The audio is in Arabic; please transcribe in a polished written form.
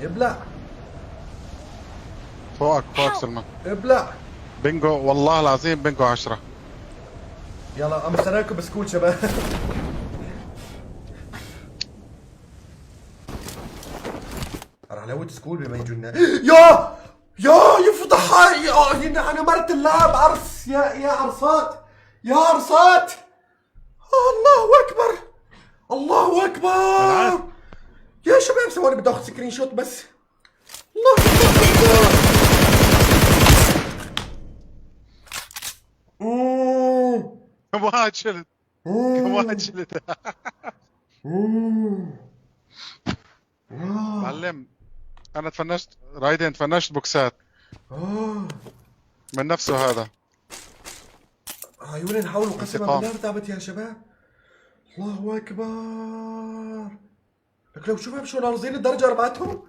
ابلع. فوقك فوقك سلمان. ابلع. بنجو والله العظيم بنجو 10. يلا عم استناكم بسكوت شباب. راح لوت سكول بما يجونا. يا يفضح انا مرت اللعب عرس يا عرصات. يا عرصات. الله اكبر. الله بالعكس. اكبر. يا شباب ثواني بدي اخذ سكرين شوت بس. الله اكبر. كم واحد شلت. كم واحد شلت. معلم انا تفنشت رايدن، تفنشت بوكسات من نفسه هذا. عيوني نحاول قسما انتقام. بالله ارتعبت يا شباب. الله اكبر. لك لو شوف شو ناقصين الدرجه 4.